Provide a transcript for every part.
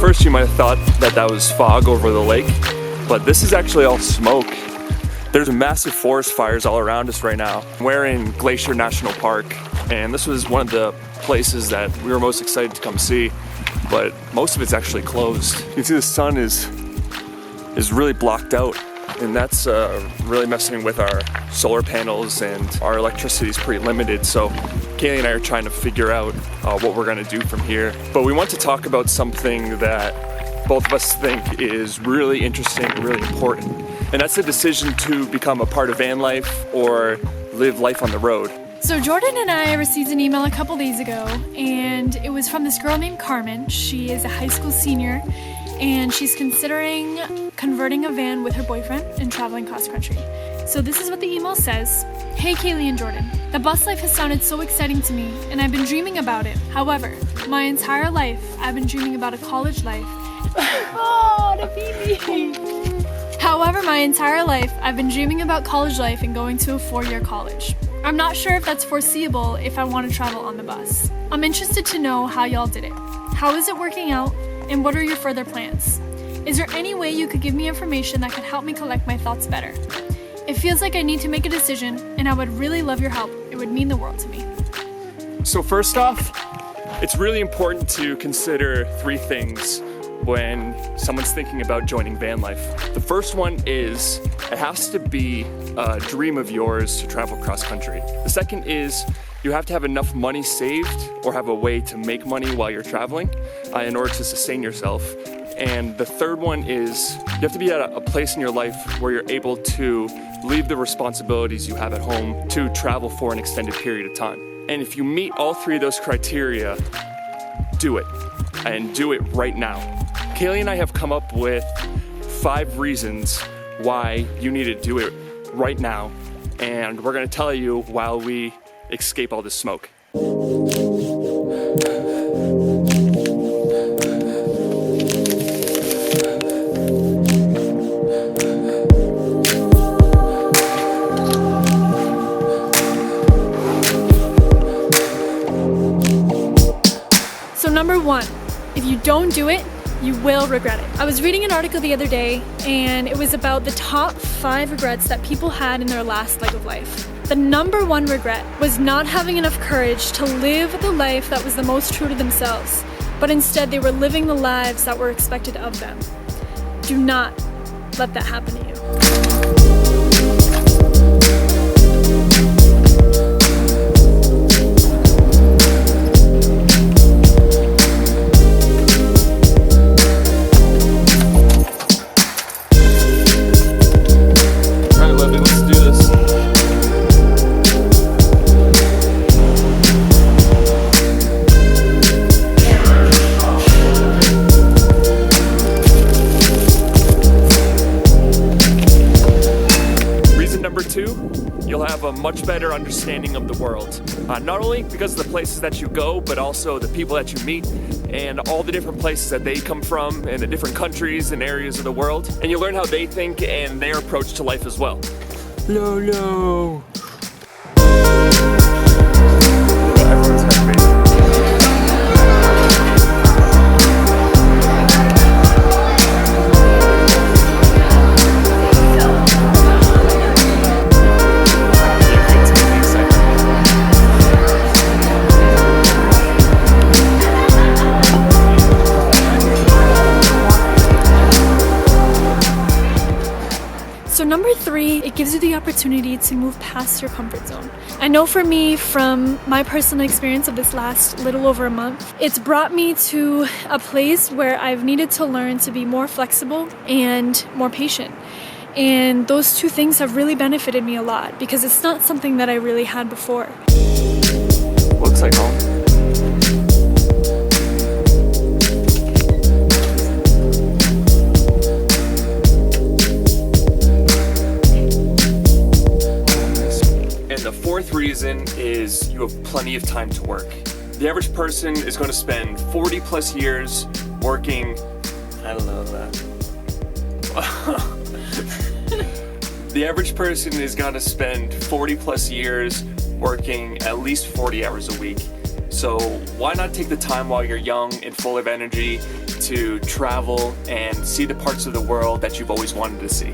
first you might have thought that that was fog over the lake, but this is actually all smoke. There's massive forest fires all around us right now. We're in Glacier National Park, and this was one of the places that we were most excited to come see, but most of it's actually closed. You can see the sun is really blocked out, and that's really messing with our solar panels, and our electricity is pretty limited. So Kaylee and I are trying to figure out what we're gonna do from here. But we want to talk about something that both of us think is really interesting and really important. And that's the decision to become a part of van life or live life on the road. So Jordan and I received an email a couple days ago, and it was from this girl named Carmen. She is a high school senior, and she's considering converting a van with her boyfriend and traveling cross country. So this is what the email says. Hey Kaylee and Jordan, the bus life has sounded so exciting to me, and I've been dreaming about it. However, my entire life, I've been dreaming about a college life. Oh, the baby! However, my entire life, I've been dreaming about college life and going to a 4-year college. I'm not sure if that's foreseeable if I want to travel on the bus. I'm interested to know how y'all did it. How is it working out, and what are your further plans? Is there any way you could give me information that could help me collect my thoughts better? It feels like I need to make a decision, and I would really love your help. It would mean the world to me. So first off, it's really important to consider 3 things when someone's thinking about joining van life. The first one is it has to be a dream of yours to travel cross country. The second is you have to have enough money saved or have a way to make money while you're traveling in order to sustain yourself. And the third one is you have to be at a place in your life where you're able to leave the responsibilities you have at home to travel for an extended period of time. And if you meet all 3 of those criteria, do it, and do it right now. Kaylee and I have come up with 5 reasons why you need to do it right now, and we're gonna tell you while we escape all this smoke. So number 1, if you don't do it, you will regret it. I was reading an article the other day, and it was about the top 5 regrets that people had in their last leg of life. The number 1 regret was not having enough courage to live the life that was the most true to themselves, but instead they were living the lives that were expected of them. Do not let that happen to you. You'll have a much better understanding of the world. Not only because of the places that you go, but also the people that you meet and all the different places that they come from and the different countries and areas of the world. And you learn how they think and their approach to life as well. Lolo! Everyone's happy. So number 3, it gives you the opportunity to move past your comfort zone. I know for me, from my personal experience of this last little over a month, it's brought me to a place where I've needed to learn to be more flexible and more patient. And those 2 things have really benefited me a lot because it's not something that I really had before. Looks like home. The 4th reason is you have plenty of time to work. The average person is going to spend 40 plus years working. I don't know that. The average person is going to spend 40 plus years working at least 40 hours a week. So why not take the time while you're young and full of energy to travel and see the parts of the world that you've always wanted to see.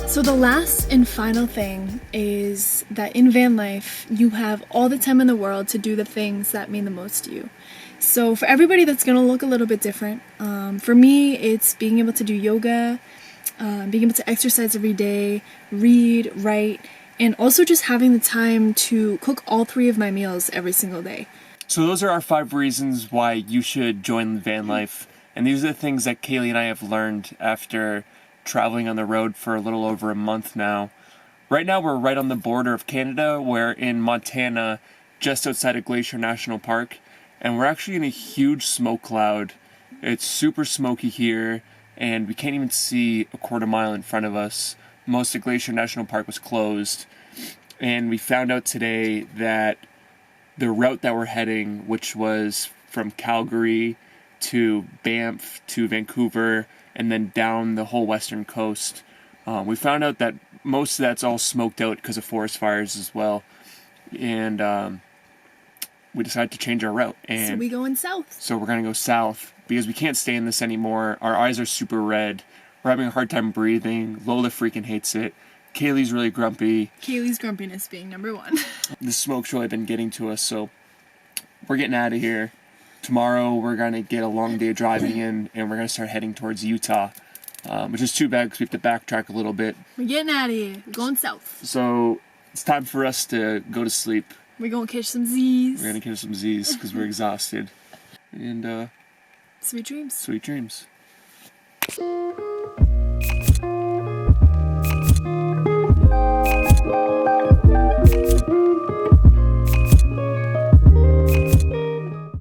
So the last and final thing is that in van life, you have all the time in the world to do the things that mean the most to you. So for everybody, that's going to look a little bit different. For me, it's being able to do yoga, being able to exercise every day, read, write, and also just having the time to cook all 3 of my meals every single day. So those are our 5 reasons why you should join van life. And these are the things that Kaylee and I have learned after traveling on the road for a little over a month now. Right now we're right on the border of Canada. We're in Montana, just outside of Glacier National Park, and we're actually in a huge smoke cloud. It's super smoky here, and we can't even see a quarter mile in front of us. Most of Glacier National Park was closed, and we found out today that the route that we're heading, which was from Calgary to Banff to Vancouver and then down the whole western coast, we found out that most of that's all smoked out because of forest fires as well, and we decided to change our route. And So we going south. so we're gonna go south because we can't stay in this anymore. Our eyes are super red. We're having a hard time breathing. Lola freaking hates it. Kaylee's really grumpy. Kaylee's grumpiness being number 1. The smoke's really been getting to us, so we're getting out of here. Tomorrow we're gonna get a long day driving in, and we're gonna start heading towards Utah, which is too bad because we have to backtrack a little bit. We're getting out of here. We're going south. So it's time for us to go to sleep. We're going to catch some Z's. We're gonna catch some Z's because we're exhausted. And Sweet dreams. sweet dreams.